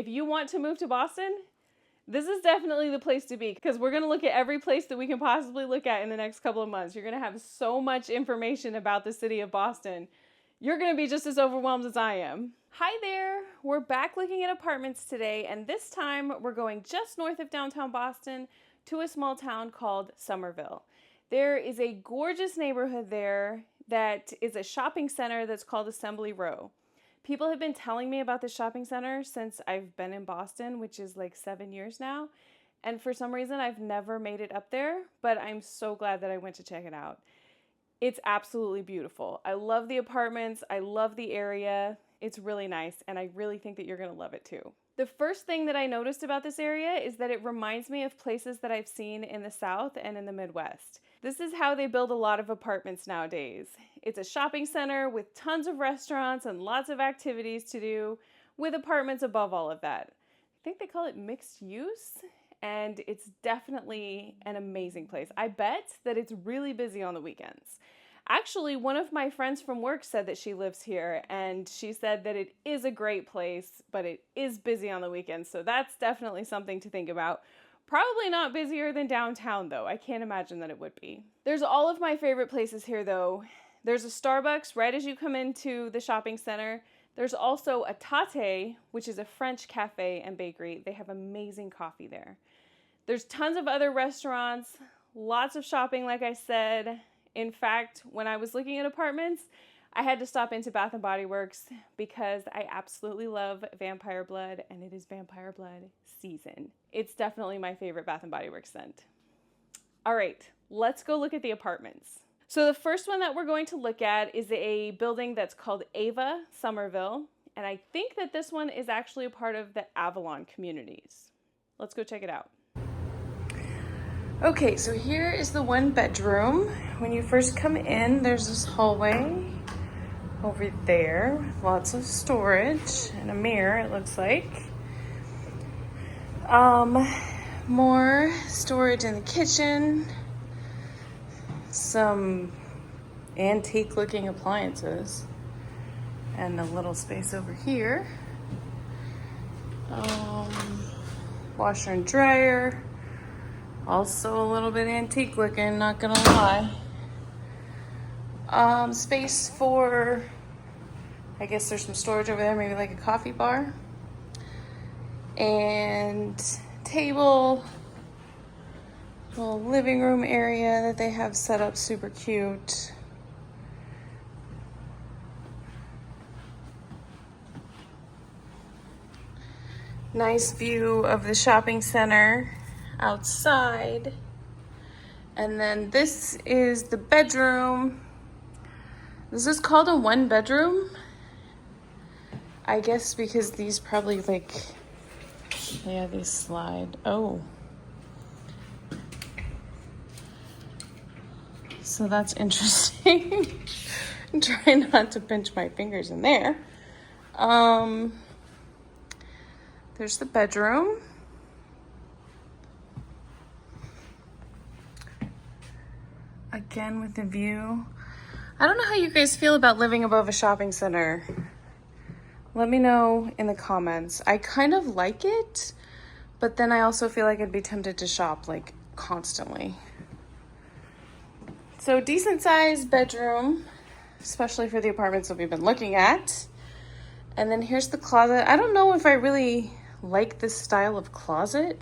if you want to move to Boston, this is definitely the place to be, because we're going to look at every place that we can possibly look at in the next couple of months. You're going to have so much information about the city of Boston. You're going to be just as overwhelmed as I am. Hi there. We're back looking at apartments today, and this time we're going just north of downtown Boston to a small town called Somerville. There is a gorgeous neighborhood there that is a shopping center that's called Assembly Row. People have been telling me about this shopping center since I've been in Boston, which is like 7 years now. And for some reason, I've never made it up there, but I'm so glad that I went to check it out. It's absolutely beautiful. I love the apartments. I love the area. It's really nice, and I really think that you're going to love it too. The first thing that I noticed about this area is that it reminds me of places that I've seen in the South and in the Midwest. This is how they build a lot of apartments nowadays. It's a shopping center with tons of restaurants and lots of activities to do, with apartments above all of that. I think they call it mixed use, and it's definitely an amazing place. I bet that it's really busy on the weekends. Actually, one of my friends from work said that she lives here, and she said that it is a great place, but it is busy on the weekends, so that's definitely something to think about. Probably not busier than downtown, though. I can't imagine that it would be. There's all of my favorite places here, though. There's a Starbucks right as you come into the shopping center. There's also a Tate, which is a French cafe and bakery. They have amazing coffee there. There's tons of other restaurants, lots of shopping, like I said. In fact, when I was looking at apartments, I had to stop into Bath & Body Works because I absolutely love Vampire Blood, and it is Vampire Blood season. It's definitely my favorite Bath & Body Works scent. All right, let's go look at the apartments. So the first one that we're going to look at is a building that's called Ava Somerville, and I think that this one is actually a part of the Avalon communities. Let's go check it out. Okay, so here is the one bedroom. When you first come in, there's this hallway over there. Lots of storage and a mirror, it looks like. More storage in the kitchen. Some antique looking appliances. And a little space over here. Washer and dryer. Also a little bit antique looking, not gonna lie. Space for, I guess there's some storage over there, maybe like a coffee bar. And table, little living room area that they have set up super cute. Nice view of the shopping center outside. And then this is the bedroom. This is called a one bedroom, I guess, because these probably these slide. Oh, so that's interesting. I'm trying not to pinch my fingers in there. There's the bedroom. Again with the view. I don't know how you guys feel about living above a shopping center. Let me know in the comments. I kind of like it, but then I also feel like I'd be tempted to shop like constantly. So decent sized bedroom, especially for the apartments that we've been looking at. And then here's the closet. I don't know if I really like this style of closet.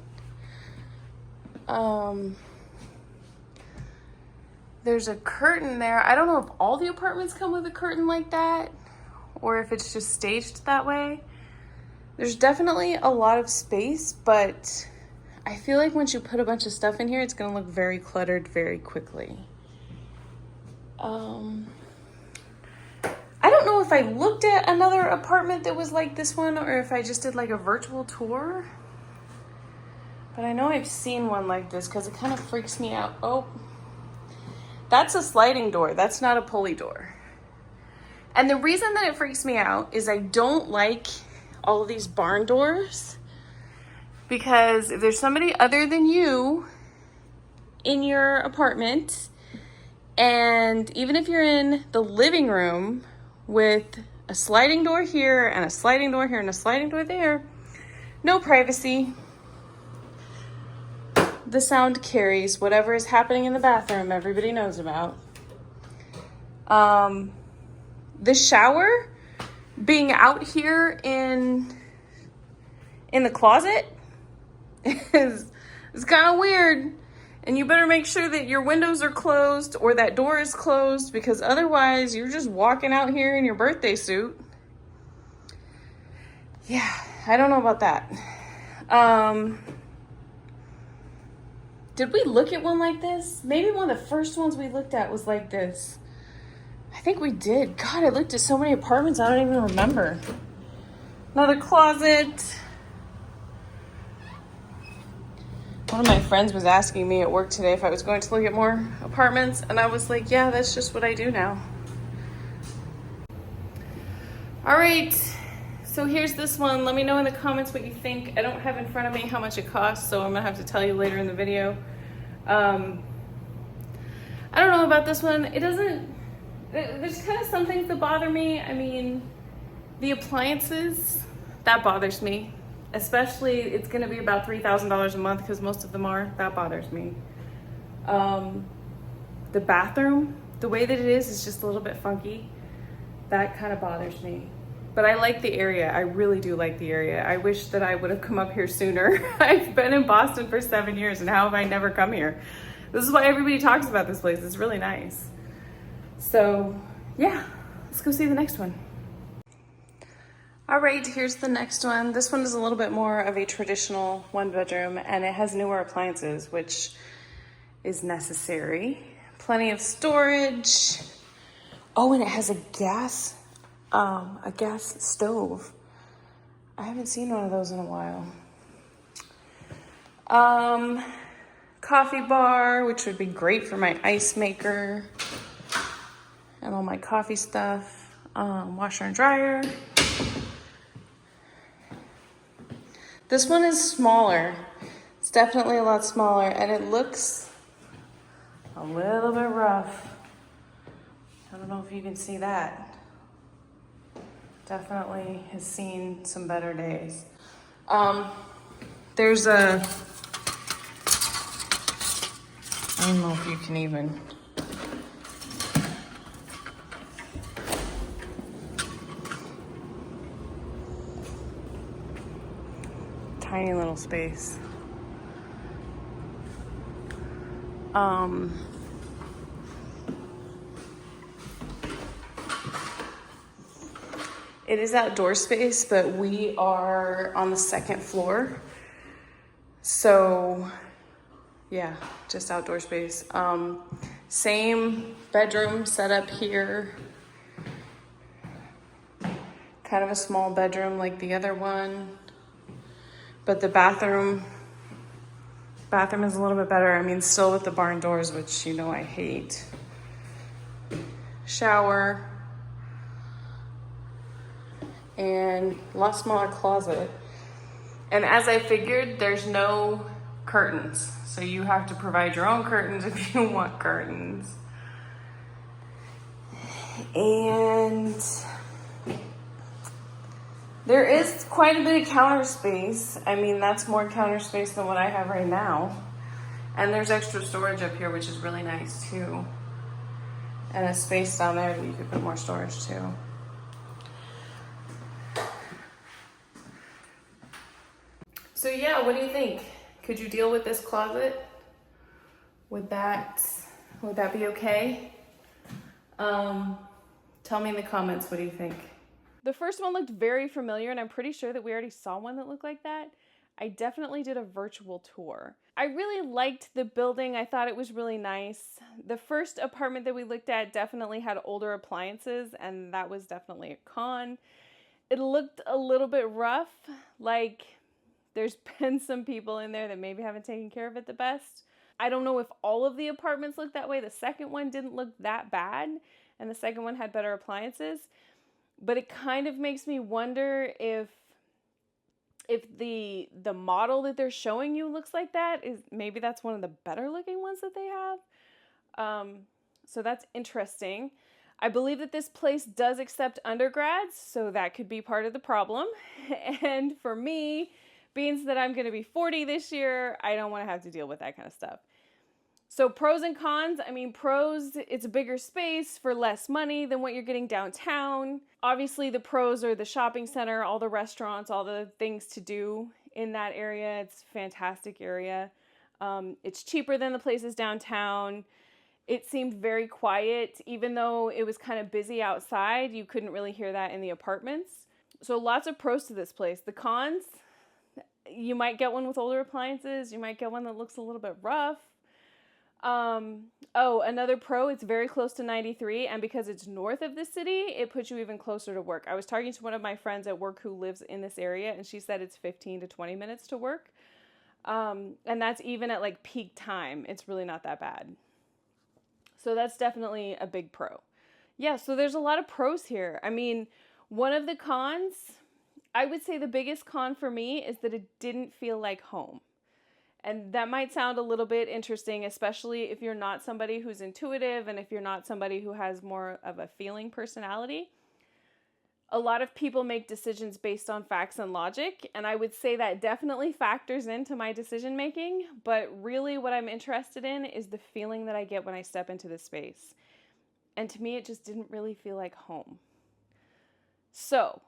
There's a curtain there. I don't know if all the apartments come with a curtain like that or if it's just staged that way. There's definitely a lot of space, but I feel like once you put a bunch of stuff in here, it's gonna look very cluttered very quickly. I don't know if I looked at another apartment that was like this one or if I just did like a virtual tour, but I know I've seen one like this because it kind of freaks me out. Oh, that's a sliding door. That's not a pulley door. And the reason that it freaks me out is I don't like all of these barn doors, because if there's somebody other than you in your apartment, and even if you're in the living room with a sliding door here and a sliding door here and a sliding door there, No privacy. The sound carries whatever is happening in the bathroom everybody knows about. The shower being out here in the closet is kind of weird. And you better make sure that your windows are closed or that door is closed, because otherwise you're just walking out here in your birthday suit. Yeah, I don't know about that. Did we look at one like this? Maybe one of the first ones we looked at was like this. I think we did. God, I looked at so many apartments, I don't even remember. Another closet. One of my friends was asking me at work today if I was going to look at more apartments, and I was like, yeah, that's just what I do now. All right, so here's this one. Let me know in the comments what you think. I don't have in front of me how much it costs, so I'm gonna have to tell you later in the video. I don't know about this one. There's kind of some things that bother me. I mean, the appliances, that bothers me. Especially, it's gonna be about $3,000 a month because most of them are. That bothers me. The bathroom, the way that it is just a little bit funky. That kind of bothers me. But I like the area. I really do like the area. I wish that I would have come up here sooner. I've been in Boston for 7 years, and how have I never come here? This is why everybody talks about this place. It's really nice. So yeah, let's go see the next one. All right, here's the next one. This one is a little bit more of a traditional one bedroom, and it has newer appliances, which is necessary. Plenty of storage. Oh, and it has a gas stove. I haven't seen one of those in a while. Coffee bar, which would be great for my ice maker and all my coffee stuff. Washer and dryer. This one is smaller. It's definitely a lot smaller, and it looks a little bit rough. I don't know if you can see that. Definitely has seen some better days. There's a, I don't know if you can even, tiny little space. It is outdoor space, but we are on the second floor. So yeah, just outdoor space. Same bedroom setup here. Kind of a small bedroom like the other one. But the bathroom is a little bit better. I mean, still with the barn doors, which you know I hate. Shower. And a lot smaller closet. And as I figured, there's no curtains. So you have to provide your own curtains if you want curtains. And there is quite a bit of counter space. I mean, that's more counter space than what I have right now. And there's extra storage up here, which is really nice too. And a space down there that you could put more storage too. So yeah, what do you think? Could you deal with this closet? Would that be okay? Tell me in the comments, what do you think? The first one looked very familiar, and I'm pretty sure that we already saw one that looked like that. I definitely did a virtual tour. I really liked the building. I thought it was really nice. The first apartment that we looked at definitely had older appliances, and that was definitely a con. It looked a little bit rough, like there's been some people in there that maybe haven't taken care of it the best. I don't know if all of the apartments look that way. The second one didn't look that bad, and the second one had better appliances. But it kind of makes me wonder if the model that they're showing you looks like that, is maybe that's one of the better looking ones that they have. So that's interesting. I believe that this place does accept undergrads, so that could be part of the problem. And for me, Being that I'm going to be 40 this year, I don't want to have to deal with that kind of stuff. So pros and cons, I mean, pros, it's a bigger space for less money than what you're getting downtown. Obviously, the pros are the shopping center, all the restaurants, all the things to do in that area. It's a fantastic area. It's cheaper than the places downtown. It seemed very quiet. Even though it was kind of busy outside, you couldn't really hear that in the apartments. So lots of pros to this place. The cons, you might get one with older appliances. You might get one that looks a little bit rough. Another pro, it's very close to 93, and because it's north of the city, it puts you even closer to work. I was talking to one of my friends at work who lives in this area, and she said it's 15 to 20 minutes to work. And that's even at like peak time. It's really not that bad. So that's definitely a big pro. Yeah, so there's a lot of pros here. I mean, one of the cons, I would say the biggest con for me is that it didn't feel like home. And that might sound a little bit interesting, especially if you're not somebody who's intuitive and if you're not somebody who has more of a feeling personality. A lot of people make decisions based on facts and logic, and I would say that definitely factors into my decision making, but really what I'm interested in is the feeling that I get when I step into this space. And to me, it just didn't really feel like home. So,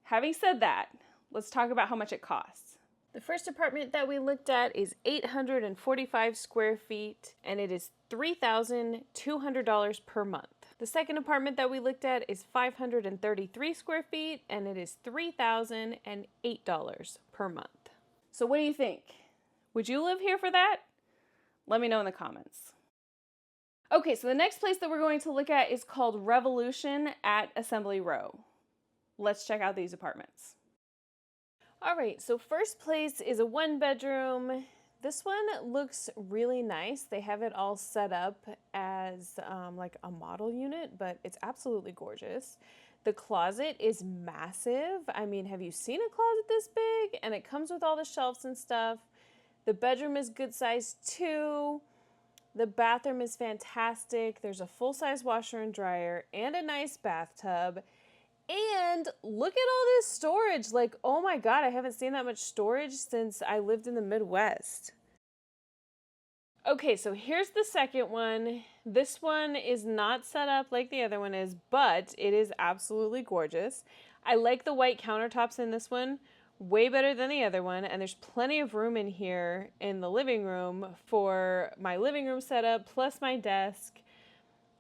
having said that, let's talk about how much it costs. The first apartment that we looked at is 845 square feet, and it is $3,200 per month. The second apartment that we looked at is 533 square feet, and it is $3,008 per month. So what do you think? Would you live here for that? Let me know in the comments. Okay, so the next place that we're going to look at is called Revolution at Assembly Row. Let's check out these apartments. All right, so first place is a 1-bedroom. This one looks really nice. They have it all set up as like a model unit, but it's absolutely gorgeous. The closet is massive. I mean, have you seen a closet this big? And it comes with all the shelves and stuff. The bedroom is good size too. The bathroom is fantastic. There's a full-size washer and dryer and a nice bathtub. And look at all this storage. Like, oh my God, I haven't seen that much storage since I lived in the Midwest. Okay, so here's the second one. This one is not set up like the other one is, but it is absolutely gorgeous. I like the white countertops in this one way better than the other one, and there's plenty of room in here in the living room for my living room setup plus my desk.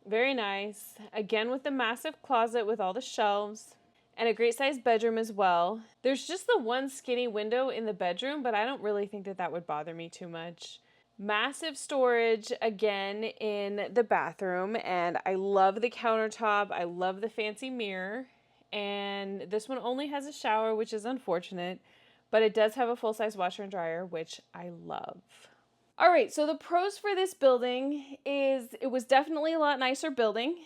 Very nice. Again, with the massive closet with all the shelves and a great sized bedroom as well. There's just the one skinny window in the bedroom, but I don't really think that would bother me too much. Massive storage again in the bathroom, and I love the countertop. I love the fancy mirror, and this one only has a shower, which is unfortunate, but it does have a full-size washer and dryer, which I love. All right, so the pros for this building is it was definitely a lot nicer building.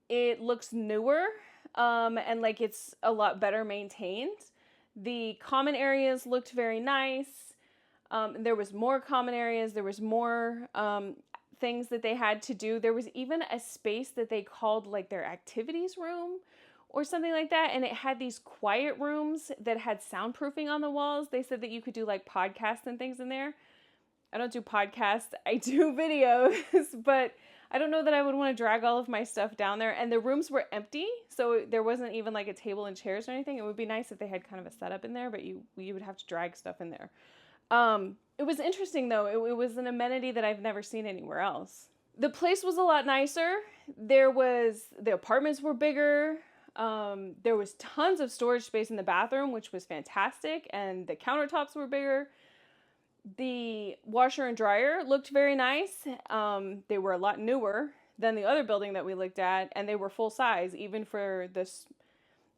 It looks newer and like it's a lot better maintained. The common areas looked very nice. There was more common areas. There was more things that they had to do. There was even a space that they called like their activities room or something like that. And it had these quiet rooms that had soundproofing on the walls. They said that you could do like podcasts and things in there. I don't do podcasts, I do videos, but I don't know that I would want to drag all of my stuff down there. And the rooms were empty, so there wasn't even like a table and chairs or anything. It would be nice if they had kind of a setup in there, but you would have to drag stuff in there. It was interesting though. It was an amenity that I've never seen anywhere else. The place was a lot nicer. The apartments were bigger. There was tons of storage space in the bathroom, which was fantastic, and the countertops were bigger. The washer and dryer looked very nice. They were a lot newer than the other building that we looked at, and they were full size, even for this.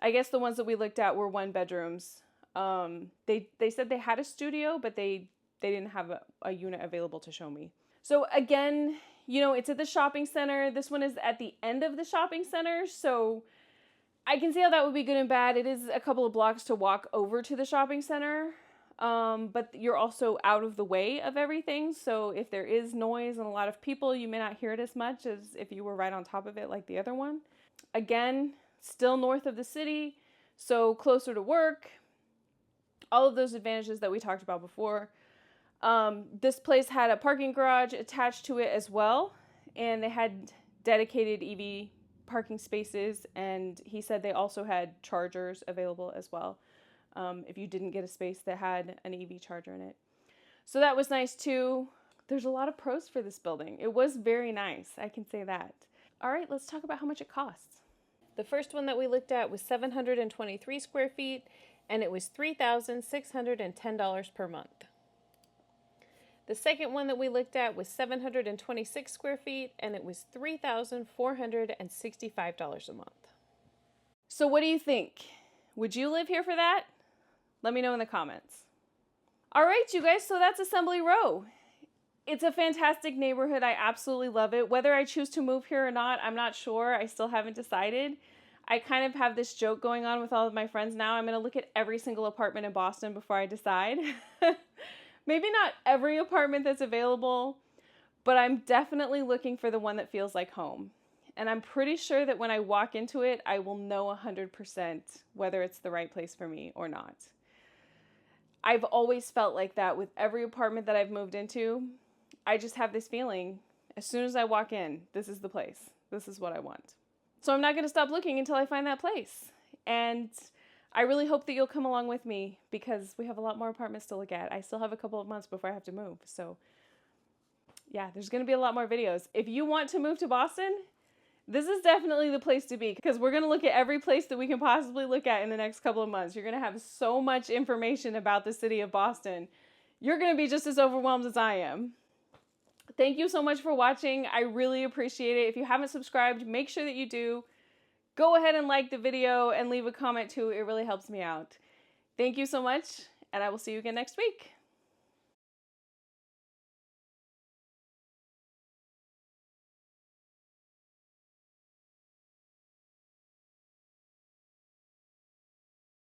I guess the ones that we looked at were 1-bedrooms. They said they had a studio, but they didn't have a unit available to show me. So again, you know, it's at the shopping center. This one is at the end of the shopping center, so I can see how that would be good and bad. It is a couple of blocks to walk over to the shopping center. But you're also out of the way of everything. So if there is noise and a lot of people, you may not hear it as much as if you were right on top of it like the other one. Again, still north of the city, so closer to work. All of those advantages that we talked about before. This place had a parking garage attached to it as well, and they had dedicated EV parking spaces, and he said they also had chargers available as well, if you didn't get a space that had an EV charger in it. So that was nice too. There's a lot of pros for this building. It was very nice, I can say that. All right, let's talk about how much it costs. The first one that we looked at was 723 square feet, and it was $3,610 per month. The second one that we looked at was 726 square feet, and it was $3,465 a month. So what do you think? Would you live here for that? Let me know in the comments. All right, you guys, so that's Assembly Row. It's a fantastic neighborhood. I absolutely love it. Whether I choose to move here or not, I'm not sure. I still haven't decided. I kind of have this joke going on with all of my friends now. I'm going to look at every single apartment in Boston before I decide. Maybe not every apartment that's available, but I'm definitely looking for the one that feels like home. And I'm pretty sure that when I walk into it, I will know 100% whether it's the right place for me or not. I've always felt like that with every apartment that I've moved into. I just have this feeling, as soon as I walk in, this is the place. This is what I want. So I'm not going to stop looking until I find that place. And I really hope that you'll come along with me because we have a lot more apartments to look at. I still have a couple of months before I have to move. So yeah, there's going to be a lot more videos. If you want to move to Boston, this is definitely the place to be because we're going to look at every place that we can possibly look at in the next couple of months. You're going to have so much information about the city of Boston. You're going to be just as overwhelmed as I am. Thank you so much for watching. I really appreciate it. If you haven't subscribed, make sure that you do. Go ahead and like the video and leave a comment too. It really helps me out. Thank you so much, and I will see you again next week.